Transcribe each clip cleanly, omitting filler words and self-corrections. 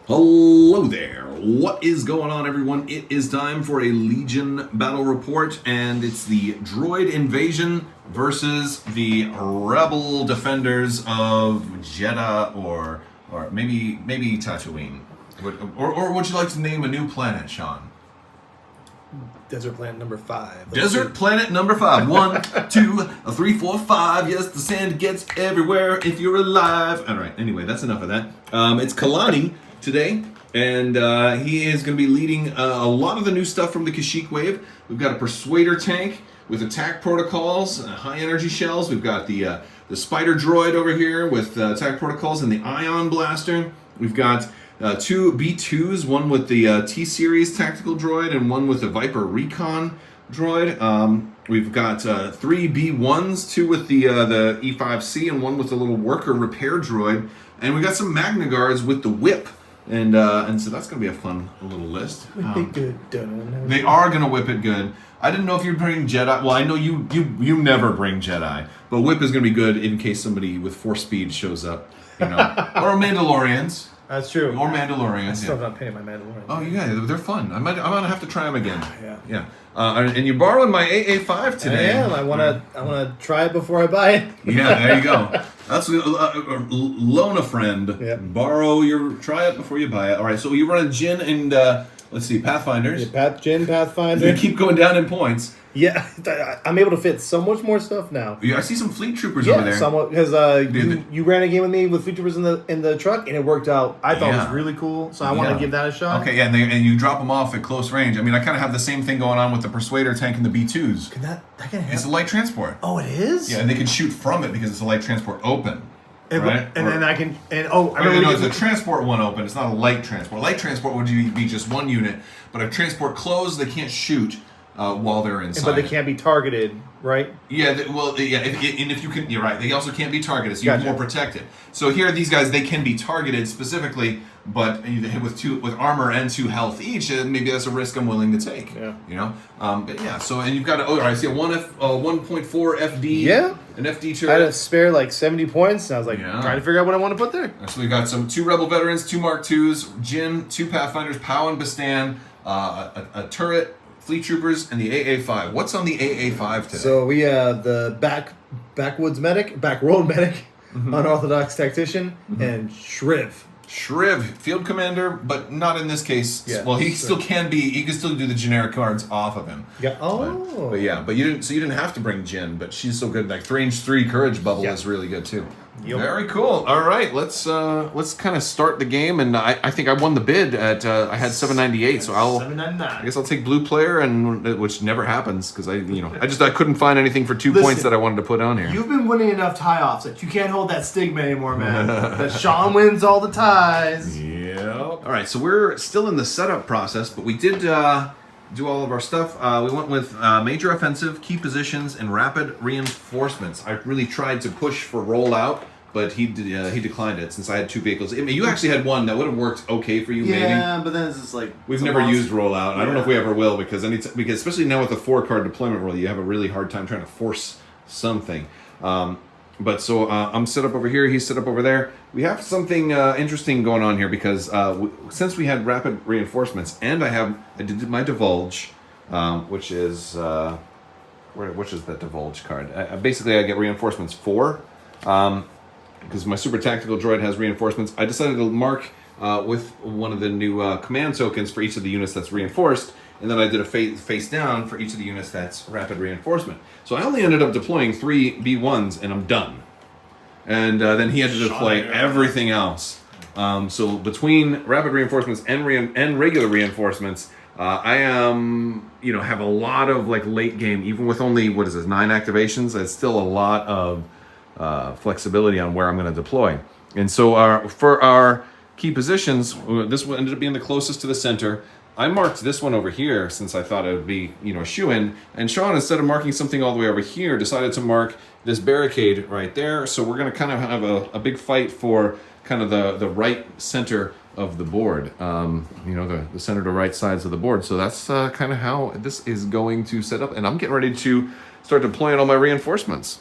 Hello there. What is going on, everyone? It is time for a Legion battle report, and it's the Droid Invasion versus the Rebel Defenders of Jeddah, or maybe Tatooine. Or would you like to name a new planet, Sean? Desert Planet number 5. Desert Planet number 5. 1, 2, 3, 4, 5. Yes, the sand gets everywhere if you're alive. All right. Anyway, that's enough of that. It's Kalani today, and he is going to be leading a lot of the new stuff from the Kashyyyk wave. We've got a Persuader tank with attack protocols, high energy shells. We've got the Spider Droid over here with attack protocols and the Ion Blaster. We've got two B2s, one with the T-Series tactical droid and one with the Viper Recon droid. We've got three B1s, two with the E5C and one with the little worker repair droid. And we got some Magna Guards with the whip. And so that's going to be a fun little list. Whip it good. They are going to whip it good. I didn't know if you'd bring Jedi. Well, I know you never bring Jedi. But whip is going to be good in case somebody with Force speed shows up. You know, or Mandalorians. That's true. Or Mandalorians. I'm still not paying my Mandalorians. Oh, yeah, they're fun. I'm gonna have to try them again. Yeah. And you borrowed my AA5 today. I am. I wanna try it before I buy it. Yeah, there you go. That's loan a friend. Yep. Try it before you buy it. All right. So you run a Jin and let's see, Pathfinders. Yeah, Jin Pathfinder. You keep going down in points. Yeah, I'm able to fit so much more stuff now. Yeah, I see some fleet troopers over there. Somewhat, because you ran a game with me with fleet troopers in the truck, and it worked out. I thought it was really cool, so I want to give that a shot. Okay, yeah, and you drop them off at close range. I mean, I kind of have the same thing going on with the Persuader tank and the B2s. Can that can help? It's a light transport. Oh, it is? Yeah, and they can shoot from it because it's a light transport open. Right? Then I can... I remember it's a transport one open. It's not a light transport. Light transport would be just one unit, but if transport closed, they can't shoot while they're inside. But they can't be targeted, right? Yeah, if you can, you're right. They also can't be targeted, so you're more protected. So here, these guys, they can be targeted specifically, but with armor and 2 health each, maybe that's a risk I'm willing to take. Yeah. You know. But yeah. So and you've got I see a 1.4 FD. Yeah. An FD turret. I had to spare like 70 points, and I was like trying to figure out what I want to put there. So we got 2 Rebel veterans, 2 Mark IIs, Jin, 2 Pathfinders, Pow and Bastan, a turret, fleet troopers, and the AA5. What's on the AA5 today? So we have the backroad medic, unorthodox tactician, and Shriv, field commander, but not in this case. Yeah, well, he still can be. He can still do the generic cards off of him. Yeah. Oh. But you didn't have to bring Jin, but she's so good. Like range 3 courage bubble is really good too. Yep. Very cool. All right, let's kind of start the game, and I think I won the bid at I had 798, so I guess I'll take blue player, and which never happens because I couldn't find anything for 2 points that I wanted to put on here. You've been winning enough tie-offs that you can't hold that stigma anymore, man. That Sean wins all the ties. Yeah. All right, so we're still in the setup process, but we did do all of our stuff. We went with major offensive, key positions, and rapid reinforcements. I really tried to push for rollout, but he declined it since I had 2 vehicles. I mean, you actually had one that would have worked okay for you, maybe. Yeah, but then it's just like... We've never used rollout. Yeah. I don't know if we ever will, because especially now with the 4-card deployment rule, you have a really hard time trying to force something. But so I'm set up over here, he's set up over there. We have something interesting going on here because since we had rapid reinforcements, and I did my divulge, which is that divulge card? Basically, I get reinforcements 4, because my super tactical droid has reinforcements. I decided to mark with one of the new command tokens for each of the units that's reinforced, and then I did a face down for each of the units that's rapid reinforcement. So I only ended up deploying 3 B1s, and I'm done. And then he had to deploy everything else. So between rapid reinforcements and regular reinforcements, I have a lot of late game, even with only 9 activations. It's still a lot of flexibility on where I'm going to deploy. And so for our key positions, this one ended up being the closest to the center. I marked this one over here since I thought it would be, a shoo-in. And Sean, instead of marking something all the way over here, decided to mark this barricade right there. So we're going to kind of have a big fight for kind of the right center of the board, the center to right sides of the board. So that's kind of how this is going to set up. And I'm getting ready to start deploying all my reinforcements.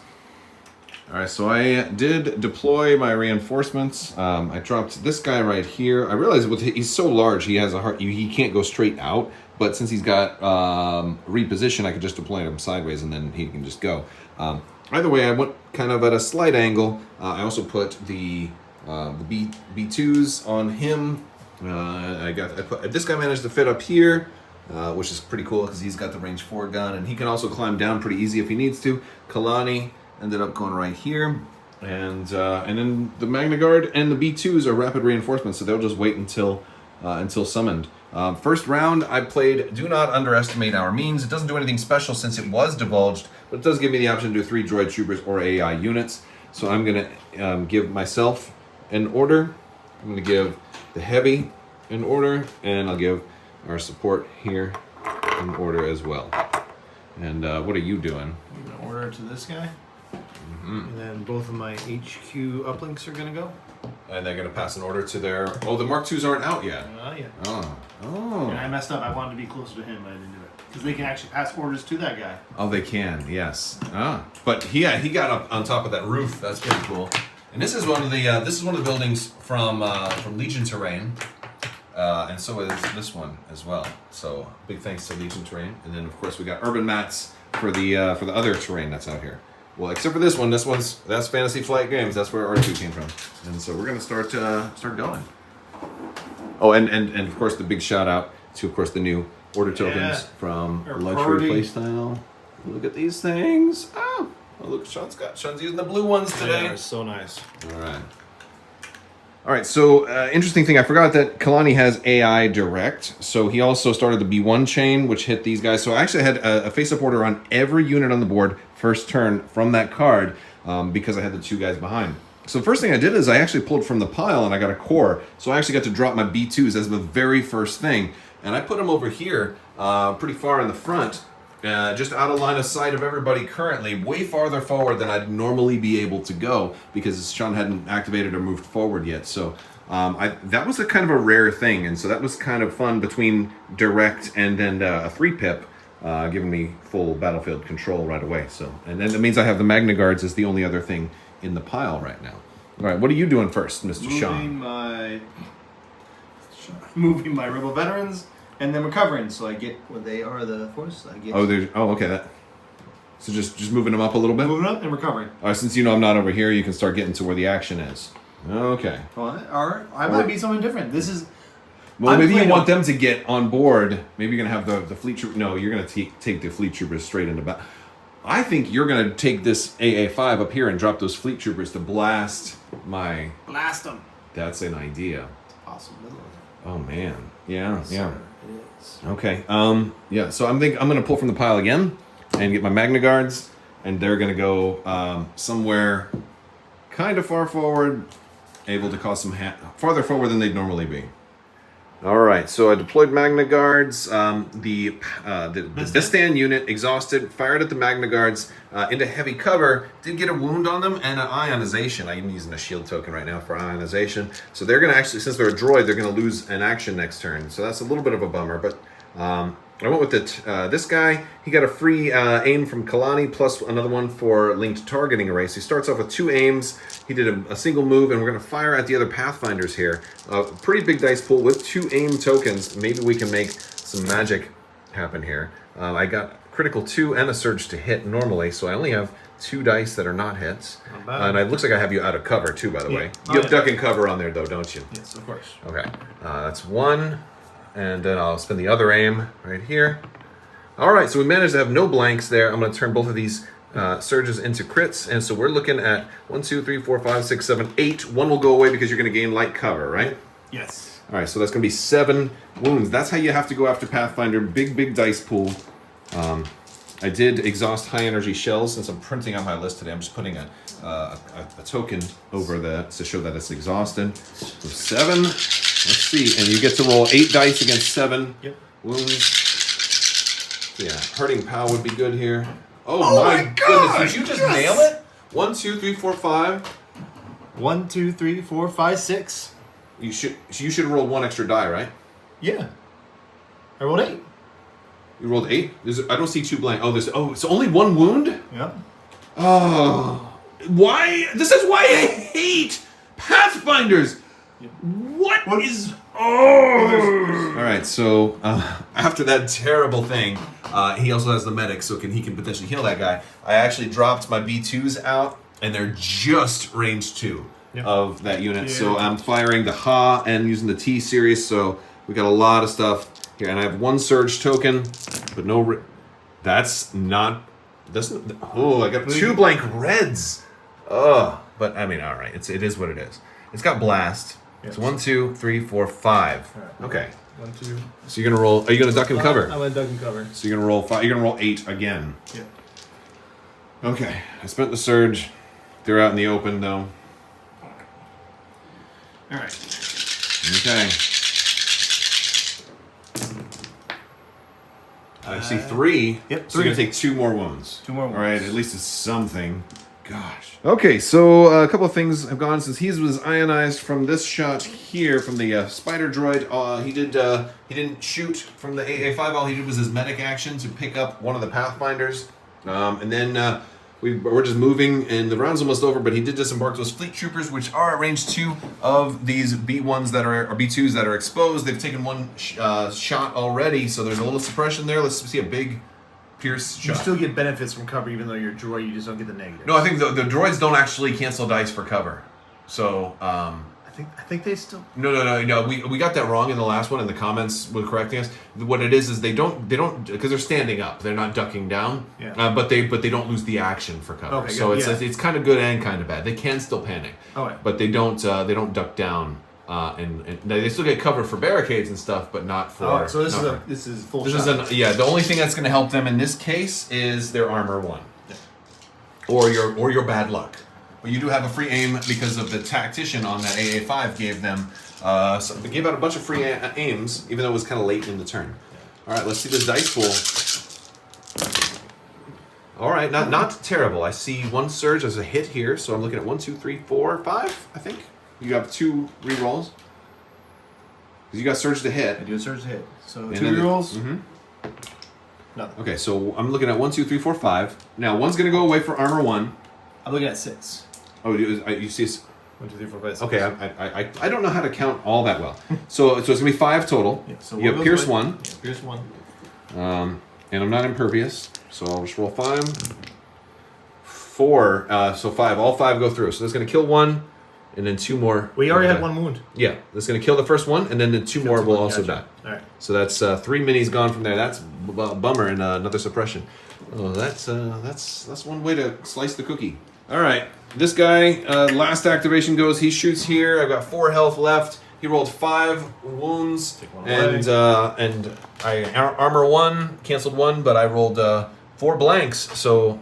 All right, so I did deploy my reinforcements. I dropped this guy right here. I realized he's so large, he has a hard. He can't go straight out. But since he's got reposition, I could just deploy him sideways, and then he can just go. Either way, I went kind of at a slight angle. I also put the B2s on him. This guy managed to fit up here, which is pretty cool because he's got the range 4 gun, and he can also climb down pretty easy if he needs to. Kalani ended up going right here, and then the Magna Guard and the B2s are rapid reinforcements, so they'll just wait until summoned. First round, I played Do Not Underestimate Our Means. It doesn't do anything special since it was divulged, but it does give me the option to do 3 droid troopers or AI units. So I'm going to give myself an order. I'm going to give the heavy an order, and I'll give our support here an order as well. And what are you doing? I'm going to order to this guy. Mm-hmm. And then both of my HQ uplinks are going to go. And they're going to pass an order to their... Oh, the Mark IIs aren't out yet. Yeah. Oh. And I messed up. I wanted to be closer to him, but I didn't do it. Because they can actually pass orders to that guy. Oh, they can, yes. But he got up on top of that roof. That's pretty cool. And this is one of the buildings from Legion Terrain. And so is this one as well. So big thanks to Legion Terrain. And then of course we got urban mats for the other terrain that's out here. Well, except for this one. That's Fantasy Flight Games. That's where R2 came from. And so we're gonna start going. Oh, and of course the big shout out to of course the new order tokens from Luxury Playstyle. Look at these things. Oh, look, Sean's using the blue ones today. They're so nice. All right, so interesting thing, I forgot that Kalani has AI Direct, so he also started the B1 chain, which hit these guys. So I actually had a face-up order on every unit on the board, first turn from that card, because I had the 2 guys behind. So the first thing I did is I actually pulled from the pile and I got a core, so I actually got to drop my B2s as the very first thing. And I put them over here, pretty far in the front, just out of line of sight of everybody currently, way farther forward than I'd normally be able to go because Sean hadn't activated or moved forward yet. So that was a kind of a rare thing, and so that was kind of fun between direct and then a 3-pip, giving me full battlefield control right away. So, and then that means I have the Magna Guards as the only other thing in the pile right now. All right, what are you doing first, Mr. Sean? Moving my Rebel veterans. And then recovering, so I get when they are the force. I get. Okay. So just moving them up a little bit. Moving up and recovering. All right, since you know I'm not over here, you can start getting to where the action is. Okay. Well, I might be something different. This is. Well, maybe you want them to get on board. Maybe you're gonna have the fleet troop. No, you're gonna take the fleet troopers straight into battle. I think you're gonna take this AA5 up here and drop those fleet troopers to blast them. That's an idea. It's a possibility. Oh man. Yeah. Yes, Yeah. Sir. It is. Okay. Yeah. So I'm going to pull from the pile again and get my Magna Guards, and they're going to go somewhere kind of far forward, able to cause some farther forward than they'd normally be. All right. So I deployed Magna Guards. The Bistan unit exhausted, fired at the Magna Guards into heavy cover. Did get a wound on them and an ionization. I'm using a shield token right now for ionization. So they're going to actually, since they're a droid, they're going to lose an action next turn. So that's a little bit of a bummer. But I went with this guy. He got a free aim from Kalani plus another one for linked targeting array. So he starts off with 2 aims. He did a single move, and we're going to fire at the other Pathfinders here. Pretty big dice pool with 2 aim tokens. Maybe we can make some magic happen here. I got critical 2 and a surge to hit normally, so I only have 2 dice that are not hits. And it looks like I have you out of cover too, by the way. You have duck and cover on there though, don't you? Yes, of course. Okay, that's 1. And then I'll spin the other aim right here. All right, so we managed to have no blanks there. I'm going to turn both of these surges into crits. And so we're looking at 1, 2, 3, 4, 5, 6, 7, 8. 1 will go away because you're going to gain light cover, right? Yes. All right, so that's going to be 7 wounds. That's how you have to go after Pathfinder. Big dice pool. I did exhaust high energy shells. Since I'm printing out my list today, I'm just putting a token over that to show that it's exhausted. So 7. Let's see, and you get to roll 8 dice against 7 wounds. Yeah, hurting POW would be good here. Oh my goodness! Did you just nail it? 1, 2, 3, 4, 5. 1, 2, 3, 4, 5, 6. You should roll 1 extra die, right? Yeah. I rolled 8. You rolled 8. I don't see 2 blank. Oh, it's only 1 wound. Yeah. Oh, Why? This is why I hate Pathfinders. What is... Oh! All right, so after that terrible thing, he also has the medic, so he can potentially heal that guy. I actually dropped my B2s out, and they're just range 2 of that unit. Yeah. So I'm firing the Ha and using the T series, so we got a lot of stuff here. And I have 1 surge token, but no... That's not... Oh, I got 2 blank reds. Oh, but I mean, all right. It is what it is. It's got blast. It's 1, 2, 3, 4, 5. Right. Okay. 1, 2. So you're gonna roll. Are you gonna duck and cover? I'm gonna duck and cover. So you're gonna roll 5. You're gonna roll 8 again. Yeah. Okay. I spent the surge. They're out in the open though. All right. Okay. I see 3. Yep. So you're gonna take 2 more wounds. 2 more wounds. All right. At least it's something. Gosh. Okay, so a couple of things have gone since he was ionized from this shot here from the spider droid. He didn't shoot from the AA5. All he did was his medic action to pick up one of the Pathfinders, and then we're just moving, and the round's almost over. But he did disembark those fleet troopers, which are at range 2 of these B1s that are or B2s that are exposed. They've taken 1 shot already, so there's a little suppression there. Let's see a big. Pierce shot. You still get benefits from cover even though you're a droid, you just don't get the negative. No, I think the droids don't actually cancel dice for cover. So, I think they still... No. We got that wrong in the last one, and the comments were correcting us. What it is they don't because they're standing up. They're not ducking down. Yeah. But they don't lose the action for cover. Okay, so good. it's kind of good and kind of bad. They can still panic. Okay. But they don't duck down. And they still get cover for barricades and stuff, but not for. Oh, so this is full. This shot. The only thing that's going to help them in this case is their armor 1, or your bad luck. But you do have a free aim because of the tactician on that AA5 gave them. So they gave out a bunch of free aims, even though it was kind of late in the turn. All right, let's see this dice pool. All right, not terrible. I see 1 surge as a hit here, so I'm looking at 1, 2, 3, 4, 5. I think. You have 2 rerolls. Because you got surge to hit. I do a surge to hit. So and 2 rerolls. Mm-hmm. Nothing. Okay, so I'm looking at 1, 2, 3, 4, 5. Now 1's going to go away for armor 1. I'm looking at 6. Oh, you see? 1, 2, 3, 4, 5, 6. Okay, I don't know how to count all that well. So it's going to be 5 total. Yeah, so you have Pierce 1. Yeah, Pierce 1. And I'm not impervious, so I'll just roll 5. 4. So 5. All 5 go through. So that's going to kill 1. And then 2 more. We already had 1 wound. Yeah, that's going to kill the first one, and then the 2 more will also die. All right. So that's 3 minis gone from there. That's a bummer, and another suppression. Oh, that's one way to slice the cookie. All right, this guy last activation goes. He shoots here. I've got 4 health left. He rolled 5 wounds, and I armor 1, canceled 1, but I rolled 4 blanks. So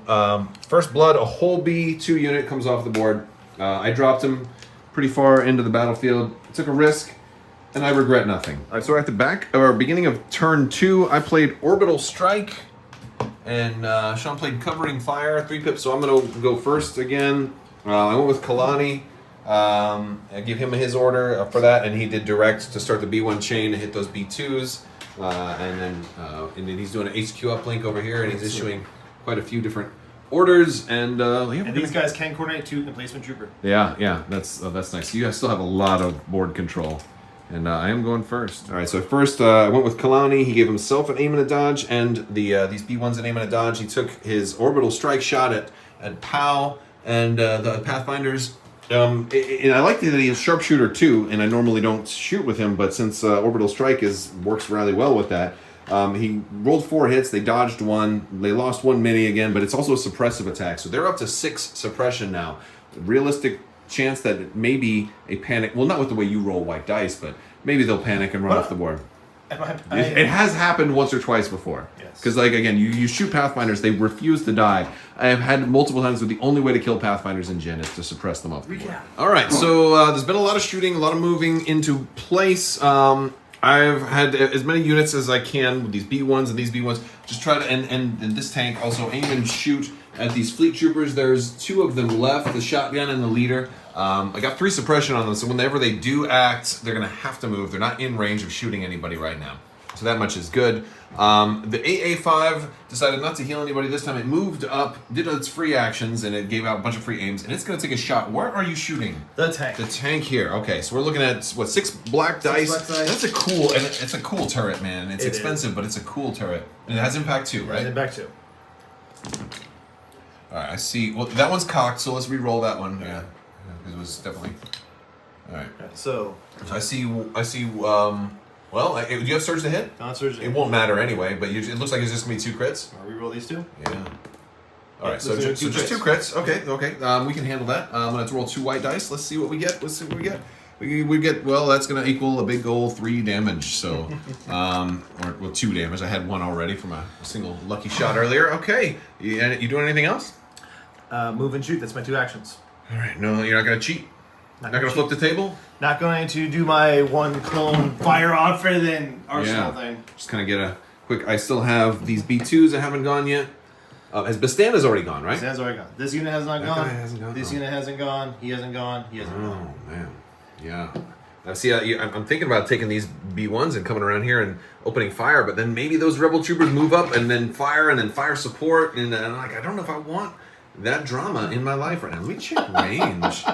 first blood, a whole B2 unit comes off the board. I dropped him pretty far into the battlefield. I took a risk, and I regret nothing. All right, so at the beginning of turn 2, I played Orbital Strike, and Sean played Covering Fire, 3 pips, so I'm going to go first again. I went with Kalani. I gave him his order for that, and he did direct to start the B1 chain to hit those B2s, and then he's doing an HQ uplink over here, and he's issuing quite a few different orders, and these guys can coordinate to the placement trooper. Yeah, that's nice. You guys still have a lot of board control, and I am going first. All right, so first I went with Kalani. He gave himself an aim and a dodge, and these B1s an aim and a dodge. He took his orbital strike shot at POW and the Pathfinders. And I like that he is sharpshooter too, and I normally don't shoot with him, but since orbital strike works really well with that. He rolled 4 hits, they dodged 1, they lost 1 mini again, but it's also a suppressive attack. So they're up to 6 suppression now. Realistic chance that it may be a panic. Well, not with the way you roll white dice, but maybe they'll panic and run off the board. It has happened once or twice before. Yes. Because, again, you shoot Pathfinders, they refuse to die. I have had multiple times where the only way to kill Pathfinders in Gen is to suppress them off the board. All right, so there's been a lot of shooting, a lot of moving into place. I've had as many units as I can with these B1s and these B1s. Just try to, and this tank also aim and shoot at these fleet troopers. There's 2 of them left, the shotgun and the leader. I got 3 suppression on them, so whenever they do act, they're going to have to move. They're not in range of shooting anybody right now. So that much is good. The AA5 decided not to heal anybody this time. It moved up, did its free actions, and it gave out a bunch of free aims. And it's going to take a shot. Where are you shooting? The tank. The tank here. Okay, so we're looking at, what, 6 black dice? That's a cool, and it's a cool turret, man. It's expensive, but it's a cool turret. And it has impact 2, right? Impact 2. All right, I see. Well, that one's cocked, so let's re-roll that one. Yeah, it was definitely... All right. So I see. Well, do you have surge to hit? Not surge to hit. It won't matter anyway, but it looks like it's just going to be 2 crits. I'll re-roll these 2? Yeah. All right, so just 2 crits. Okay. We can handle that. I'm going to roll 2 white dice. Let's see what we get. We get, well, that's going to equal a big old 3 damage. So, or 2 damage. I had 1 already from a single lucky shot earlier. Okay. You doing anything else? Move and shoot. That's my 2 actions. All right. No, you're not going to cheat? Not going to flip the table? Not going to do my 1 clone fire off rather than arsenal thing. Just kind of get a quick... I still have these B2s that haven't gone yet. Bastana's already gone, right? Bastana's already gone. This unit has not that gone. Guy hasn't gone. This unit hasn't gone. He hasn't gone. He hasn't gone. Oh, man. Yeah. Now, see, I'm thinking about taking these B1s and coming around here and opening fire, but then maybe those Rebel Troopers move up and then fire support, and I'm like, I don't know if I want that drama in my life right now. Let me check range.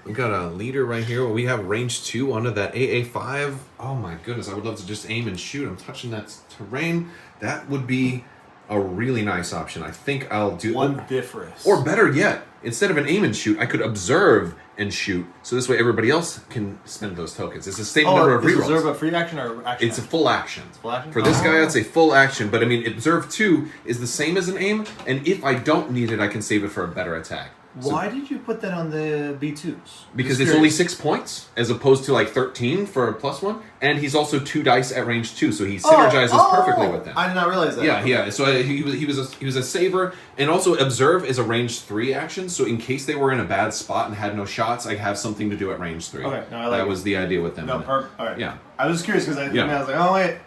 We got a leader right here. We have range 2 onto that AA5. Oh my goodness, I would love to just aim and shoot. I'm touching that terrain. That would be a really nice option. I think I'll do... Wonderful. Or better yet, instead of an aim and shoot, I could observe and shoot. So this way everybody else can spend those tokens. It's the same number of rerolls. Observe a free action or action? It's a full action. It's full action? For this guy, I'd say full action. But I mean, observe 2 is the same as an aim. And if I don't need it, I can save it for a better attack. Why did you put that on the B2s? Because it's only 6 points, as opposed to like 13 for a +1, and he's also 2 dice at range 2, so he synergizes perfectly with them. I did not realize that. Yeah. So he was a saver, and also observe is a range 3 action. So in case they were in a bad spot and had no shots, I have something to do at range 3. Okay, no, I like that was the idea with them. No, perfect. All right. Yeah. I was curious because I was like, oh wait.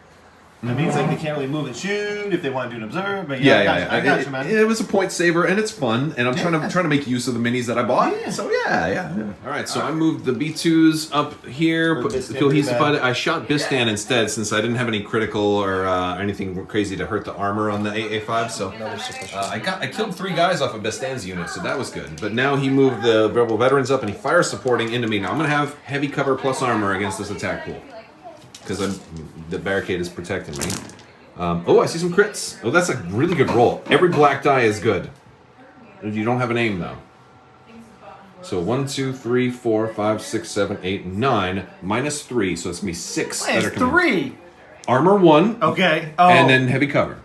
That means like they can't really move and shoot if they want to do an observe. But I got you, man. It was a point saver and it's fun, and I'm trying to make use of the minis that I bought. Yeah. So yeah. All right, so I moved the B2s up here. I shot Bistan instead since I didn't have any critical or anything crazy to hurt the armor on the AA5. So I killed 3 guys off of Bistan's unit, so that was good. But now he moved the Rebel veterans up and he fire supporting into me. Now I'm gonna have heavy cover plus armor against this attack pool, because the barricade is protecting me. I see some crits. Oh, that's a really good roll. Every black die is good. You don't have an aim, though. So 1, 2, 3, 4, 5, 6, 7, 8, 9, minus 3. So it's going to be 6. Minus 3? Armor 1. Okay. And then heavy cover.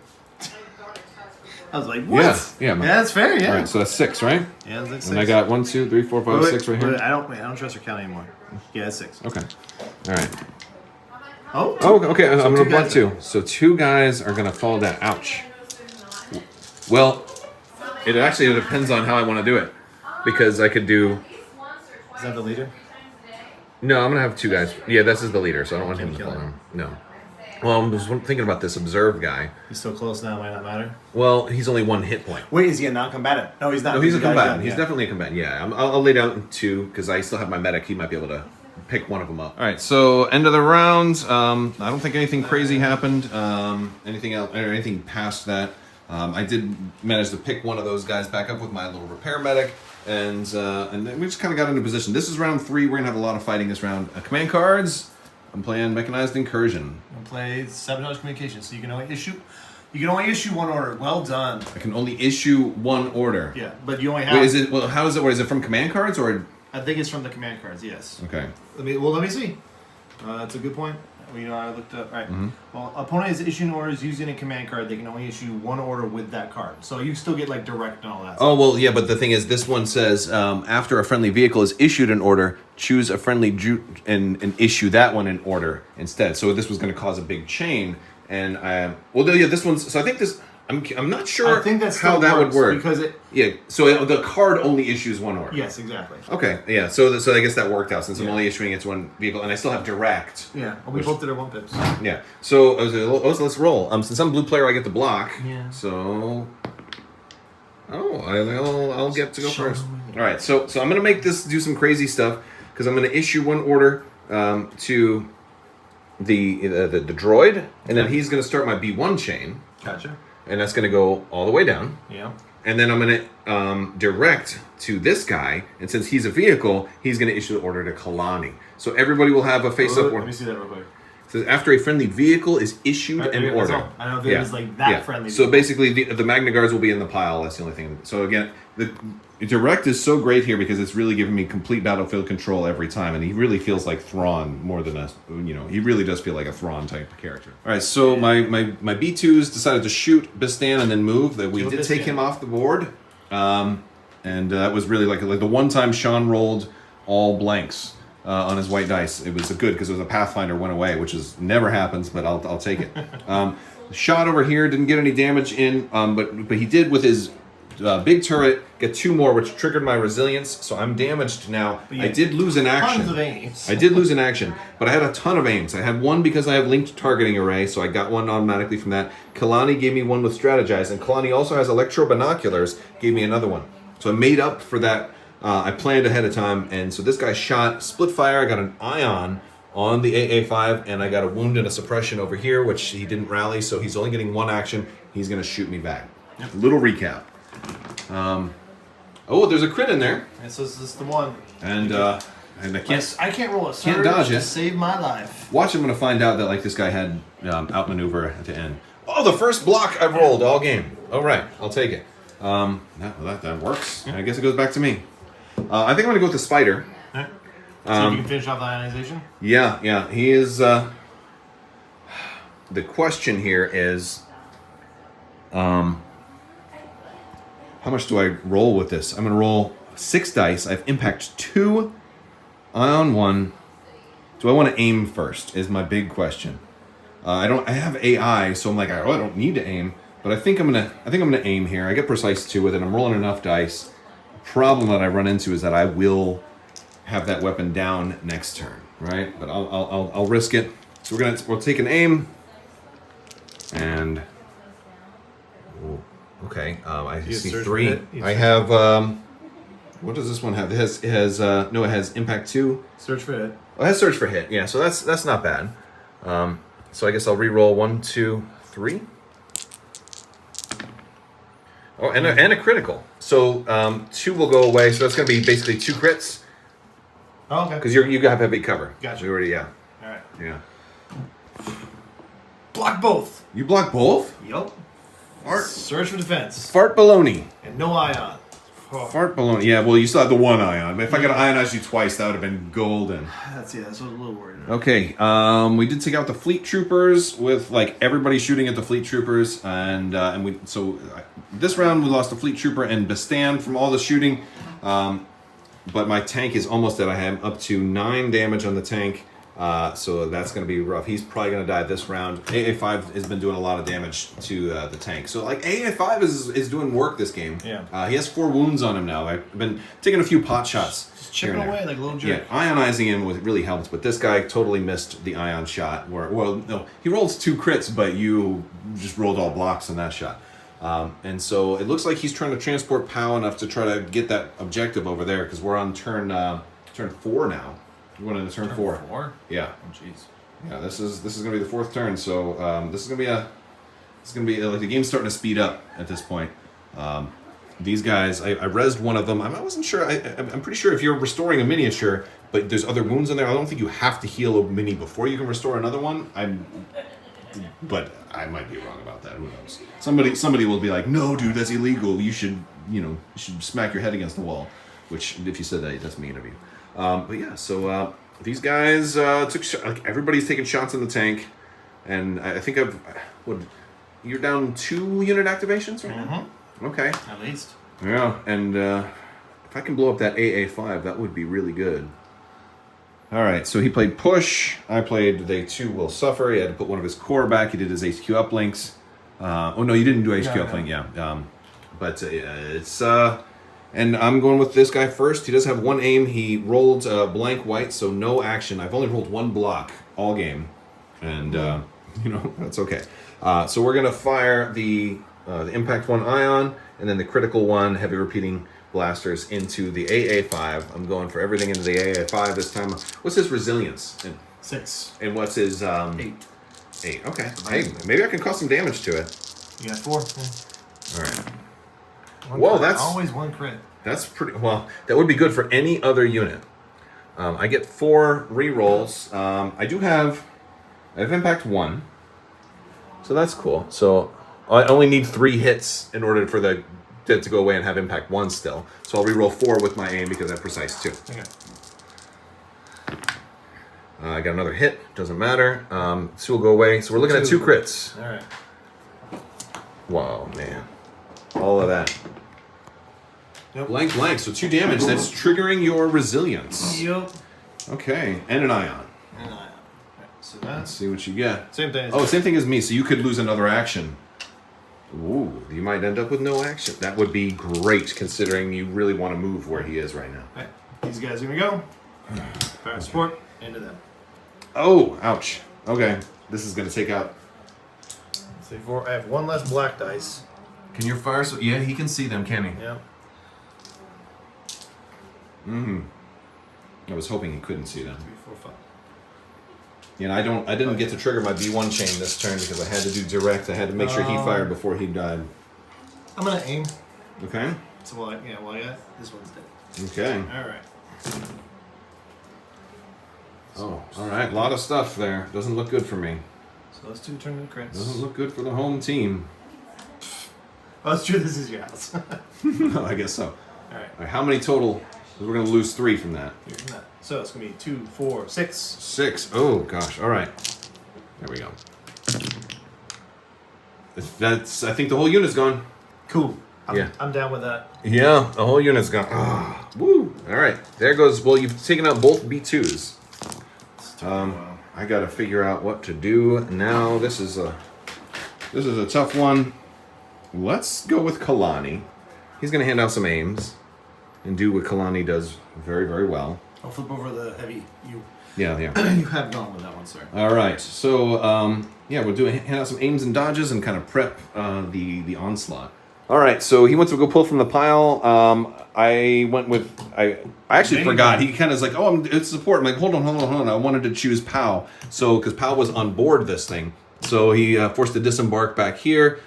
I was like, what? Yeah, that's fair, yeah. All right, so that's 6, right? Yeah, that's like 6. And I got 1, 2, 3, 4, 5, 6 right here. I don't trust your count anymore. Yeah, that's 6. Okay. All right. Okay. I'm going to block 2. So 2 guys are going to fall down. Ouch. Well, it depends on how I want to do it. Because I could do... Is that the leader? No, I'm going to have 2 guys. Yeah, this is the leader, so I don't want him to fall down. No. Well, I'm just thinking about this observe guy. He's so close now, it might not matter. Well, he's only 1 hit point. Wait, is he a non-combatant? No, he's not. No, he's a combatant. He's definitely a combatant, yeah. I'll lay down 2, because I still have my medic. He might be able to pick one of them up. All right, so end of the round. I don't think anything crazy happened. Anything else, or anything past that. I did manage to pick one of those guys back up with my little repair medic, and then we just kind of got into position. This is round 3. We're gonna have a lot of fighting this round. Command cards. I'm playing Mechanized Incursion. I'm playing Sabotage Communication, so you can only issue 1 order. Well done. I can only issue 1 order. Yeah, but you only have. Wait, is it? Well, how is it? What is it from command cards or? I think it's from the command cards. Yes. Okay. Let me see. That's a good point. Well, I looked up. All right. Mm-hmm. Well, opponent is issuing orders using a command card. They can only issue 1 order with that card. So you still get like direct and all that. Oh well, yeah, but the thing is, this one says after a friendly vehicle is issued an order, choose a friendly and issue that one in order instead. So this was going to cause a big chain, and this one's. So I think this. I'm not sure. I think that's how that would work because So the card only issues 1 order. Yes, exactly. Okay, yeah. So I guess that worked out since I'm only issuing it to 1 vehicle, and I still have direct. Yeah, we both did our 1 pips. Yeah. So let's roll. Since I'm blue player, I get the block. Yeah. So. I'll get to go first. All right. So I'm gonna make this do some crazy stuff because I'm gonna issue 1 order to the droid, and then he's going to start my B1 chain, Gotcha. and that's going to go all the way down. Yeah. And then I'm going to direct to this guy, and since he's a vehicle, he's going to issue the order to Kalani. So everybody will have a face-up order. Let me see that real quick. It says after a friendly vehicle is issued an order. I don't know if it was like that friendly. So basically, the Magna Guards will be in the pile. That's the only thing. So again, the direct is so great here because it's really giving me complete battlefield control every time, and he really feels like Thrawn more than a, he really does feel like a Thrawn type of character. All right, so my B2s decided to shoot Bistan and then move. That we did take him off the board, and that was really like the one time Sean rolled all blanks. On his white dice, it was good because it was a Pathfinder went away, which never happens, but I'll take it. Shot over here didn't get any damage in, but he did with his big turret get 2 more, which triggered my resilience. So I'm damaged now. I did lose an action. Tons of aims. I did lose an action, but I had a ton of aims. I had one because I have linked targeting array, so I got one automatically from that. Kalani gave me one with strategize, and Kalani also has electro binoculars, gave me another one. So I made up for that. I planned ahead of time, and so this guy shot split fire. I got an ion on the AA5, and I got a wound and a suppression over here, which he didn't rally, so he's only getting 1 action. He's going to shoot me back. Yep. Little recap. There's a crit in there. And so this is the one. And I can't roll a surge can't dodge to it. save my life. Watch, I'm going to find out that this guy had outmaneuver at the end. Oh, the first block I've rolled all game. All right, I'll take it. That works. I guess it goes back to me. I think I'm going to go with the spider. Right. So you can finish off the ionization? Yeah. He is... the question here is... how much do I roll with this? I'm going to roll 6 dice. I have impact 2, ion 1. Do I want to aim first is my big question. I have AI, so I'm like, I don't need to aim. But I think I'm gonna aim here. I get precise 2 with it. I'm rolling enough dice. Problem that I run into is that I will have that weapon down next turn, right? But I'll risk it. So we'll take an aim, and okay, I see 3. I have what does this one have? It has impact 2. Search for hit. Oh, it has search for hit. Yeah, so that's not bad. So I guess I'll re-roll 1, 2, 3. Oh, and a critical. So 2 will go away. So that's going to be basically 2 crits. Oh, okay. Because you have heavy cover. Gotcha. We already, All right. Yeah. Block both. You block both? Yup. Search for defense. Fart baloney. And no ion. Oh. Fart baloney. Yeah, well, you still have the 1 ion. But if I could have ionized you twice, that would have been golden. That's what I was a little worried about. Okay, we did take out the fleet troopers with everybody shooting at the fleet troopers, and this round we lost a fleet trooper and Bistan from all the shooting, but my tank is almost dead. I have up to 9 damage on the tank, so that's going to be rough. He's probably going to die this round. AA5 has been doing a lot of damage to the tank, so AA5 is doing work this game. Yeah, he has 4 wounds on him now. I've been taking a few pot shots. Chipping away like a little jerk. Yeah, ionizing him really helps, but this guy totally missed the ion shot. He rolls 2 crits, but you just rolled all blocks on that shot. And so it looks like he's trying to transport POW enough to try to get that objective over there, because we're on turn 4 now. We're going into turn 4. 4? Yeah. Oh, jeez. Yeah, this is going to be the 4th turn, so this is going to be the game's starting to speed up at this point. These guys, I rezzed one of them. I wasn't sure. I'm pretty sure if you're restoring a miniature, but there's other wounds in there, I don't think you have to heal a mini before you can restore another one. But I might be wrong about that. Who knows? Somebody will be like, "No, dude, that's illegal. You should smack your head against the wall." Which, if you said that, that's mean of you. But yeah, so these guys everybody's taking shots in the tank, and I think you're down 2 unit activations right now. Okay. At least. Yeah, and if I can blow up that AA5, that would be really good. All right, so he played push. I played they too will suffer. He had to put one of his core back. He did his HQ uplinks. No, you didn't do HQ uplink. Yeah. But it's and I'm going with this guy first. He does have 1 aim. He rolled blank white, so no action. I've only rolled 1 block all game, and that's okay. So we're gonna fire the impact 1 ion, and then the critical 1 heavy repeating blasters into the AA5. I'm going for everything into the AA5 this time. What's his resilience? 6. And what's his 8. 8. Okay. Hey, maybe I can cause some damage to it. You got 4. All right. Whoa, Crit. that's always 1 crit. That's pretty well. That would be good for any other unit. I get 4 rerolls. I have impact 1, so that's cool. So I only need 3 hits in order for the dead to go away and have impact 1 still. So I'll reroll 4 with my aim because I have precise 2. Okay. I got another hit. Doesn't matter. 2 will go away. So we're looking at 2 crits. All right. Wow, man. All of that. Yep. Blank, blank. So 2 damage. That's triggering your resilience. Yep. Okay. And an ion. And Right, so Let's that's see what you get. same thing. Oh, same thing as me. So you could lose another action. Ooh, you might end up with no action. That would be great, considering you really want to move where he is right now. Right. These guys are gonna go. Fire support into them. Oh, ouch. Okay, this is going to take out. Let's see, 4. I have 1 less black dice. Can your fire? Yeah, he can see them, can he? Yep. I was hoping he couldn't see them. 3, 4, 5. You know, I didn't get to trigger my B1 chain this turn because I had to do direct. I had to make sure he fired before he died. I'm gonna aim. Okay. So I got this one's dead. Okay. All right. Oh, all right. A lot of stuff there. Doesn't look good for me. So those 2 turn into crits. Doesn't look good for the home team. Oh, it's true. This is your house. I guess so. All right. All right. How many total? We're going to lose 3 from that. So it's gonna be 2, 4, 6. 6. Oh gosh. All right. There we go. That's. I think the whole unit's gone. Cool. Yeah. I'm down with that. Yeah, the whole unit's gone. Ah, woo. All right. There goes. Well, you've taken out both B2s. I got to figure out what to do now. This is a tough one. Let's go with Kalani. He's going to hand out some aims and do what Kalani does very, very well. I'll flip over the heavy. Yeah. You have gone with that one, sir. All right. So, we'll hand out some aims and dodges and kind of prep the onslaught. All right. So he went to go pull from the pile. I went with I actually forgot. He kind of is like, oh, it's support. I'm like, hold on. I wanted to choose Pow. So because Pow was on board this thing, so he forced to disembark back here.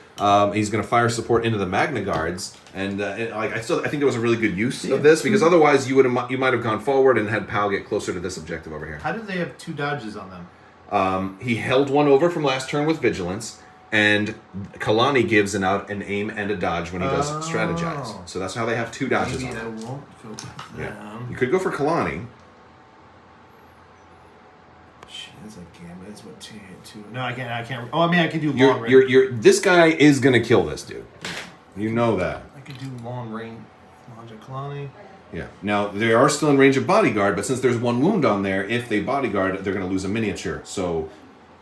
He's going to fire support into the Magna Guards, and I think it was a really good use of this because otherwise you might have gone forward and had Pow get closer to this objective over here. How did they have 2 dodges on them? He held one over from last turn with Vigilance, and Kalani gives an aim and a dodge when he does strategize. So that's how they have 2 dodges Maybe on I them. won't go with them. Yeah. You could go for Kalani. Shit, that's a gambit. That's what 2. No, I can't. Oh, I mean, I can do long range. This guy is gonna kill this dude. You know that. I could do long range. Logic Kalani. Yeah. Now they are still in range of bodyguard, but since there's 1 wound on there, if they bodyguard, they're gonna lose a miniature. So,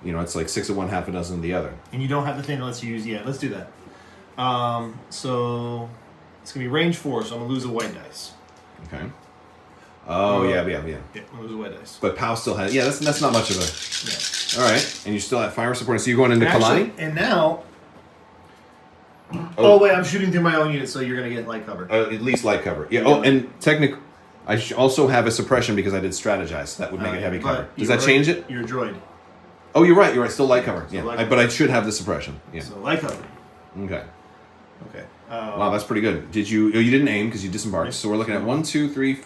it's like 6 of one, half a dozen of the other. And you don't have the thing that lets you use. Yeah, let's do that. So it's gonna be range 4. So I'm gonna lose a white dice. Okay. Oh yeah. Yeah, I'm gonna lose a white dice. But Pow still has. Yeah, that's not much of a. Yeah. All right, and you still have fire support. So you're going into Kalani. And now. Oh wait, I'm shooting through my own unit, so you're gonna get light cover. At least light cover. Yeah. Oh, and technically, I also have a suppression because I did strategize. So that would make it heavy cover. Does that change it? You're a droid. Oh, you're right. You're right. Still light cover. Yeah. light cover. But I should have the suppression. Yeah. So light cover. Okay. Okay. Wow, that's pretty good. Did you? Oh, you didn't aim because you disembarked. So we're looking at 1, 2, 3,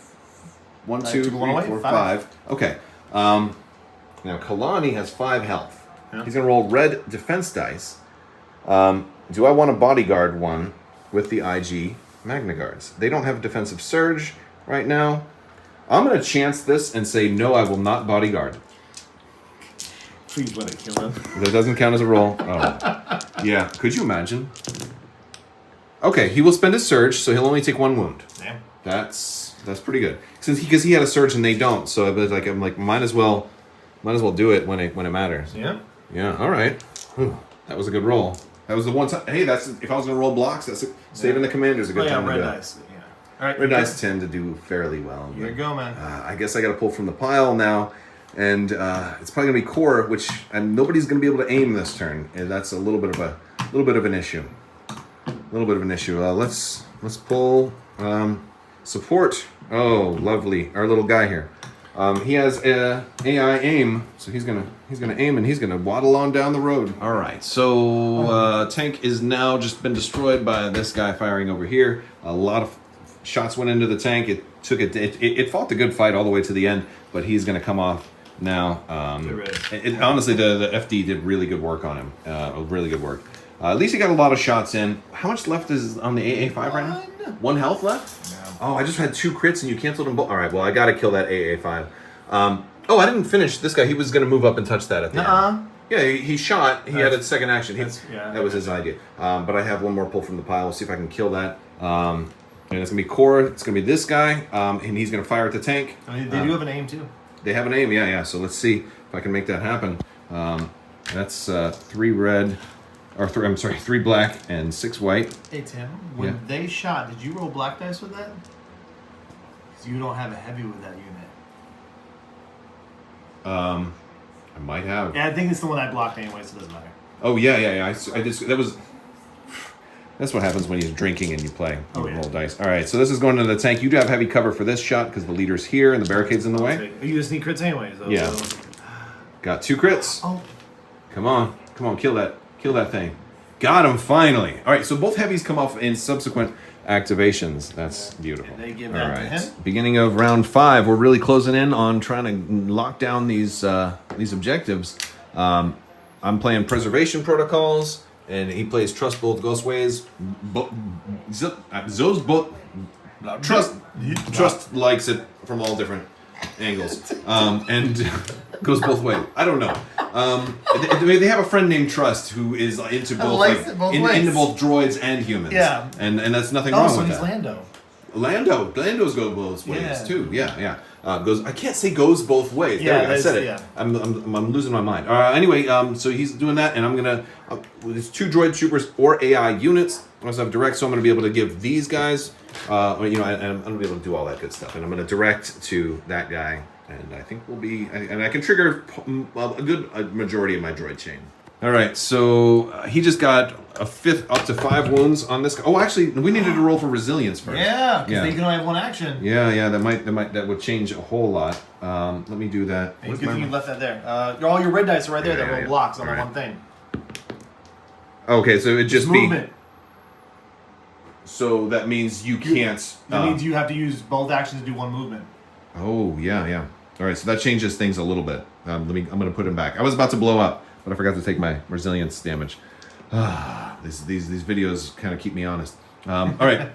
1, 2, 3, 4, 5. Okay. Now Kalani has 5 health. Yeah. He's gonna roll red defense dice. Do I want to bodyguard one with the IG Magna Guards? They don't have defensive surge right now. I'm gonna chance this and say no. I will not bodyguard. Please let it kill him. That doesn't count as a roll. Oh. Yeah. Could you imagine? Okay, he will spend his surge, so he'll only take 1 wound. Yeah. That's pretty good. Because he had a surge and they don't, so I'm like might as well do it when it matters. Yeah. Yeah. All right. Whew. That was a good roll. That was the one time. Hey, if I was gonna roll blocks, saving the commander's a good time to red do. dice. Yeah. All right. Red dice tend to do fairly well. Here you go, man. I guess I got to pull from the pile now, and it's probably gonna be core, which nobody's gonna be able to aim this turn, and that's a little bit of an issue. Let's pull support. Oh, lovely, our little guy here. He has AI aim, so he's gonna aim and he's gonna waddle on down the road. All right, so tank is now just been destroyed by this guy firing over here. A lot of shots went into the tank. It fought the good fight all the way to the end, but he's gonna come off now. Honestly, the FD did really good work on him. Really good work. At least he got a lot of shots in. How much left is on the AA5 right now? 1 health left? Yeah. Oh, I just had 2 crits and you canceled them both. All right, well, I got to kill that AA5. Oh, I didn't finish this guy. He was going to move up and touch that at the end. Yeah, he shot. He had a second action. That was his idea. But I have one more pull from the pile. We'll see if I can kill that. And it's going to be Cora. It's going to be this guy. And he's going to fire at the tank. They do have an aim, too. They have an aim, yeah. So let's see if I can make that happen. That's 3 red. Or 3 black and 6 white. Hey Tim, when they shot, did you roll black dice with that? Because you don't have a heavy with that unit. I might have. Yeah, I think it's the one I blocked anyway, so it doesn't matter. Oh yeah. I just that's what happens when you're drinking and you play. You roll dice. All right, so this is going into the tank. You do have heavy cover for this shot because the leader's here and the barricade's in the way. You just need crits anyways. Though, yeah. So. Got 2 crits. Oh. Come on, kill that thing. Got him finally. All right, so both heavies come off in subsequent activations. That's beautiful. And they give that to him. Beginning of round 5, we're really closing in on trying to lock down these objectives. I'm playing preservation protocols, and he plays trust both ghost ways. Trust likes it from all different angles, and goes both ways. I don't know. They have a friend named Trust who is into both, into both droids and humans. Yeah, and that's nothing wrong with that. Lando. Lando's go both ways too. Yeah. Goes. I can't say goes both ways. There I said it. Yeah. I'm losing my mind. Anyway, so he's doing that, and I'm gonna. There's 2 droid troopers or AI units. I also have direct, so I'm gonna be able to give these guys. And I'm gonna be able to do all that good stuff, and I'm gonna direct to that guy, and I think we'll be. And I can trigger a majority of my droid chain. All right, so he just got a 5th up to 5 wounds on this guy. Oh, actually, we needed to roll for resilience first. Yeah, because they can only have 1 action. Yeah, that would change a whole lot. Let me do that. Good thing you left that there. All your red dice are right there. That roll blocks on the one thing. Okay, so it just movement. So that means you can't. That means you have to use both actions to do 1 movement. Oh yeah. All right, so that changes things a little bit. I'm gonna put him back. I was about to blow up, but I forgot to take my resilience damage. These videos kind of keep me honest. All right,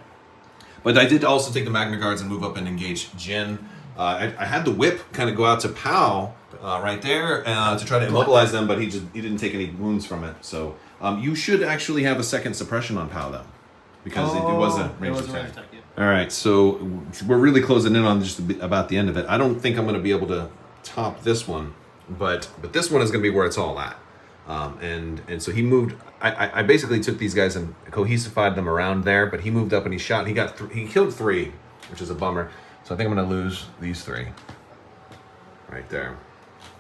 but I did also take the Magna Guards and move up and engage Jin. I had the whip kind of go out to Pow right there to try to immobilize them, but he didn't take any wounds from it. So you should actually have a second suppression on Pow though, because it was a ranged attack. All right, so we're really closing in on just about the end of it. I don't think I'm going to be able to top this one, but this one is going to be where it's all at. And so he moved. I basically took these guys and cohesified them around there, but he moved up and he shot. He killed 3, which is a bummer. So I think I'm going to lose these 3 right there,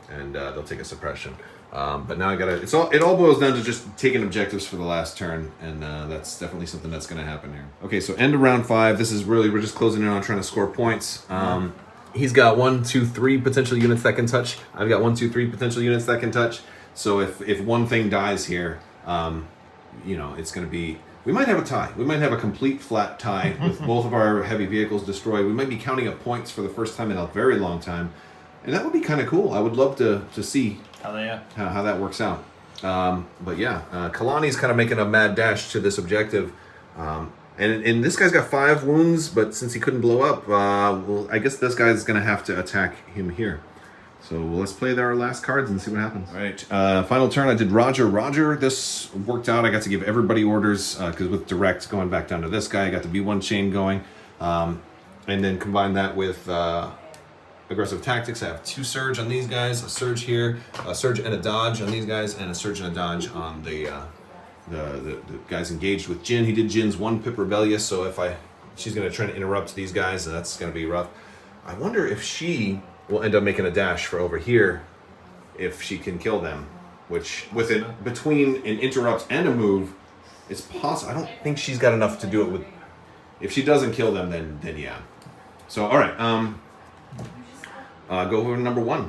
and they'll take a suppression. But now it all boils down to just taking objectives for the last turn, and that's definitely something that's going to happen here. Okay, so end of round 5. This is really, we're just closing in on trying to score points. He's got 1, 2, 3 potential units that can touch. I've got 1, 2, 3 potential units that can touch. So if one thing dies here, it's going to be. We might have a tie. We might have a complete flat tie with both of our heavy vehicles destroyed. We might be counting up points for the first time in a very long time, and that would be kind of cool. I would love to see how that works out. But yeah, Kalani's kind of making a mad dash to this objective, and this guy's got 5 wounds, but since he couldn't blow up, I guess this guy's going to have to attack him here. So let's play our last cards and see what happens. All right, final turn. I did Roger. This worked out. I got to give everybody orders because with direct going back down to this guy, I got the B1 chain going, and then combine that with aggressive tactics. I have 2 surge on these guys, a surge here, a surge and a dodge on these guys, and a surge and a dodge on the guys engaged with Jin. He did Jin's 1 pip rebellious, so she's going to try to interrupt these guys, and that's going to be rough. I wonder if she will end up making a dash for over here if she can kill them, which with it between an interrupt and a move, it's possible. I don't think she's got enough to do it with. If she doesn't kill them, then yeah. So all right, Go over to number 1.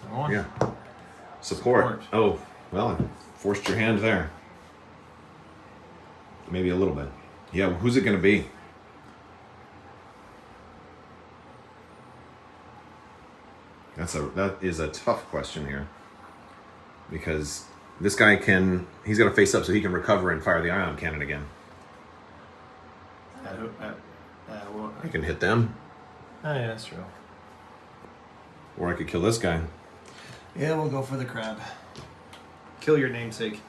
Number 1. Yeah. Support. Oh, well, I forced your hand there. Maybe a little bit. Yeah, who's it going to be? That is a tough question here. Because this guy he's going to face up so he can recover and fire the ion cannon again. I can hit them. Oh, yeah, that's true. Or I could kill this guy. Yeah, we'll go for the crab. Kill your namesake.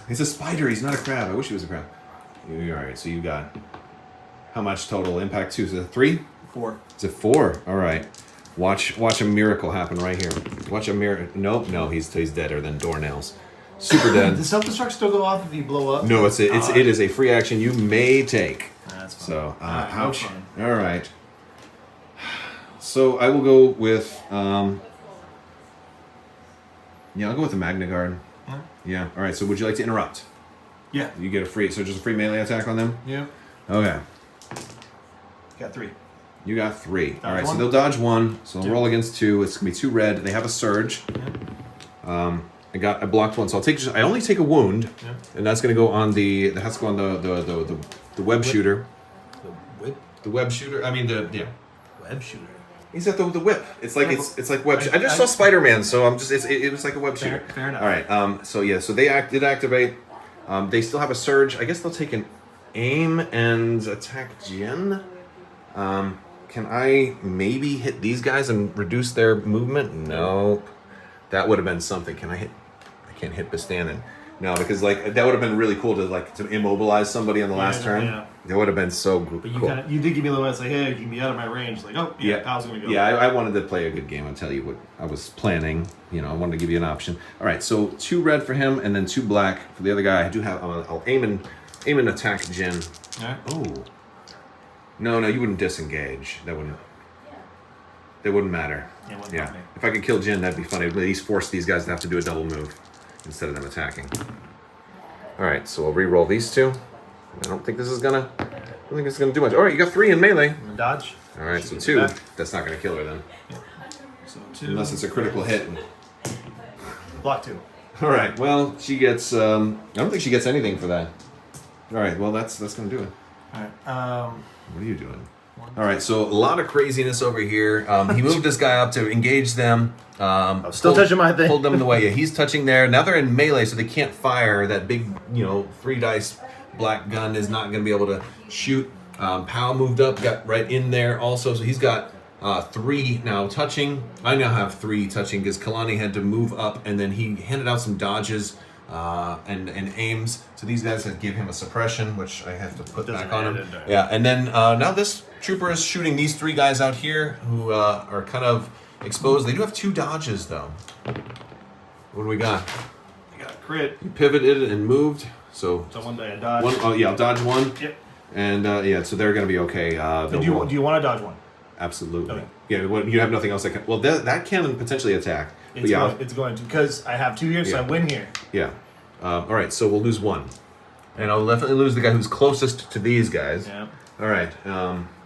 He's a spider. He's not a crab. I wish he was a crab. All right, so you got how much total impact? 2? Is it 3? 4. Is it 4? All right. Watch a miracle happen right here. Watch a miracle. Nope, no, he's deader than doornails. Super dead. Does self-destruct still go off if you blow up? No, it is a free action you may take. That's fine. So, ouch. All right. So I will go with I'll go with the Magna Guard. Huh? Yeah. All right. So would you like to interrupt? Yeah. You get just a free melee attack on them? Yeah. Okay. Got 3. You got 3. Dodge all right, 1. so they'll dodge 1. So they'll 2. roll against 2. It's gonna be 2 red. They have a surge. Yeah. I blocked 1, so I only take a wound, Yeah. and that's gonna go on the web shooter. The whip? The web shooter. I mean Web shooter. He's at the whip. It's like web. I just saw Spider-Man, so I'm just it was like a web shooter. Fair enough. All right. So they did activate. They still have a surge. I guess they'll take an aim and attack Jin. Can I maybe hit these guys and reduce their movement? No. That would have been something. Can I hit? I can't hit Bastanin. No, because that would have been really cool to immobilize somebody on the last turn. Yeah. That would have been so cool. But you did give me a little bit. It's like, hey, you can be out of my range. Like, oh, yeah, Pal's gonna go. Yeah, I wanted to play a good game. I'll tell you what I was planning. I wanted to give you an option. All right, so 2 red for him, and then 2 black for the other guy. I do have. I'll aim and attack Jin. All right. Oh. No, you wouldn't disengage. That wouldn't matter. Yeah. If I could kill Jin, that'd be funny. At least force these guys to have to do a double move instead of them attacking. All right, so we'll re-roll these 2. I don't think this is gonna do much. All right, you got 3 in melee. Dodge. All right, so 2. That's not gonna kill her then, So 2. unless it's a critical hit. Block 2. All right, well she gets. I don't think she gets anything for that. All right, well that's gonna do it. All right. What are you doing? All right, so a lot of craziness over here. He moved this guy up to engage them. I'm still touching my thing. Pulled them in the way. Yeah, he's touching there. Now they're in melee, so they can't fire. That big, 3 dice black gun is not going to be able to shoot. Pal moved up, got right in there also. So he's got 3 now touching. I now have 3 touching because Kalani had to move up, and then he handed out some dodges and aims. So these guys give him a suppression, which I have to put back on him. Yeah, and then now this trooper is shooting these 3 guys out here who are kind of exposed. They do have 2 dodges though. What do we got? I got a crit. You pivoted and moved. So one day I dodge. I'll dodge 1. Yep. And so they're going to be okay. Do you want to dodge 1? Absolutely. Okay. Yeah, you have nothing else that can. Well, that can potentially attack. It's going to because I have 2 here, so I win here. Yeah. All right, so we'll lose 1, and I'll definitely lose the guy who's closest to these guys. Yeah. All right.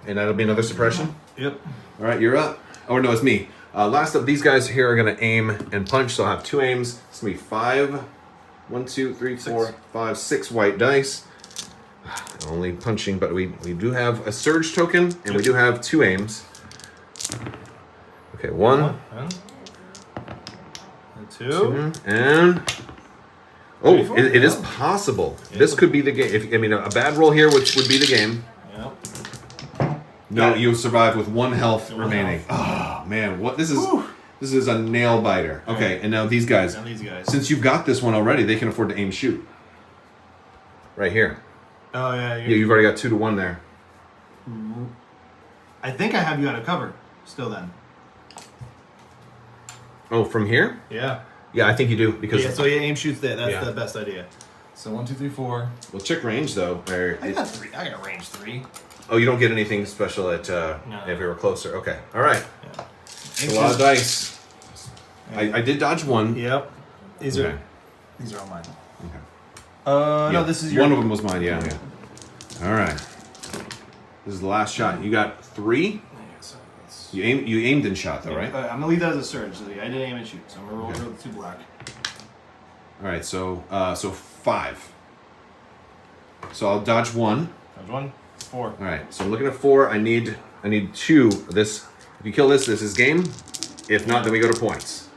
And that'll be another suppression. Yep. All right, you're up. Oh no, it's me. Last up, these guys here are going to aim and punch. So I'll have 2 aims. It's going to be 5. 1, 2, 3, 4, 5, 6 white dice. Only punching, but we do have a surge token, and we do have 2 aims. Okay, 1. And 2. And it is possible. This could be the game. A bad roll here, which would be the game. Yep. No, you survive with 1 health remaining. Oh man, what this is? Whew. This is a nail biter. Okay, and now these guys. Since you've got this one already, they can afford to aim shoot. Right here. Oh yeah. Yeah, you've already got 2 to 1 there. I think I have you out of cover still then. Oh, from here? Yeah. Yeah, I think you do because. So you aim shoots there. That's the best idea. So 1, 2, 3, 4. Well, check range though. I got 3. I got range 3. Oh, you don't get anything special at if you were closer. Okay, all right. Yeah. It's a lot of dice. I did dodge 1. Yep. These are all mine. Okay. No, this is your. One of them was mine. Yeah. All right. This is the last shot. You got 3. So You aimed and shot though, right? I'm gonna leave that as a surge. So I did aim and shoot. So I'm gonna roll the 2 black. All right, so 5. So I'll dodge 1. Dodge 1. 4. All right, so I'm looking at 4. I need 2. This, if you kill this is game. If not, then we go to points.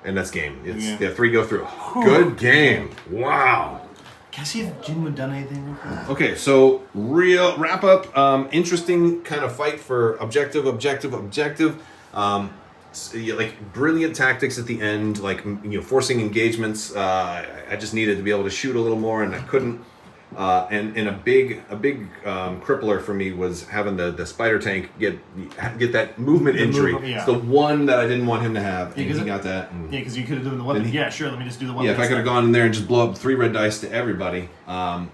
And that's game. It's 3 go through. Good game. Wow. Can I see if Jin would have done anything? Okay, so real wrap up. Interesting kind of fight for objective. Like brilliant tactics at the end, like forcing engagements. I just needed to be able to shoot a little more, and I couldn't. And a big crippler for me was having the spider tank get that movement injury. Yeah. It's the one that I didn't want him to have, and he got that. Yeah, because you could have done the weapon. Yeah, sure. Let me just do the weapon. Yeah, if I could have gone in there and just blow up 3 red dice to everybody, I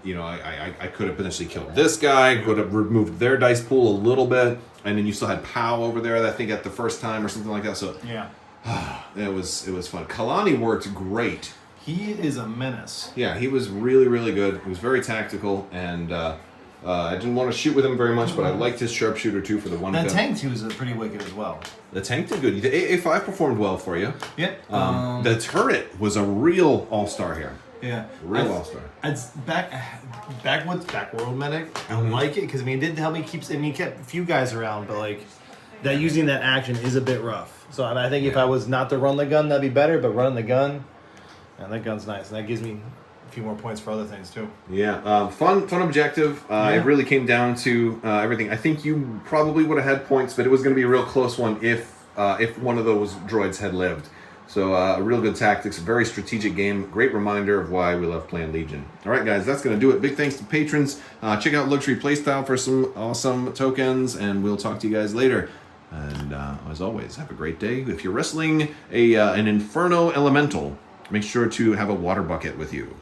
could have potentially killed this guy. Could have removed their dice pool a little bit, and then you still had POW over there. I think at the first time or something like that. So yeah, it was fun. Kalani worked great. He is a menace. Yeah, he was really, really good. He was very tactical, and I didn't want to shoot with him very much, but I liked his sharpshooter too for the one. That tank too was pretty wicked as well. The tank did good. The AA5 performed well for you. Yeah. The turret was a real all-star here. Yeah. Real all-star. It's backworld medic. I like it because it did help me keep. He kept a few guys around, but like that using that action is a bit rough. So I think if I was not to run the gun, that'd be better. But running the gun. And that gun's nice, and that gives me a few more points for other things too. Yeah, fun objective. It really came down to everything. I think you probably would have had points, but it was going to be a real close one if one of those droids had lived. So real good tactics, very strategic game. Great reminder of why we love playing Legion. All right, guys, that's going to do it. Big thanks to patrons. Check out Luxury Playstyle for some awesome tokens, and we'll talk to you guys later. And as always, have a great day. If you're wrestling an Inferno Elemental, make sure to have a water bucket with you.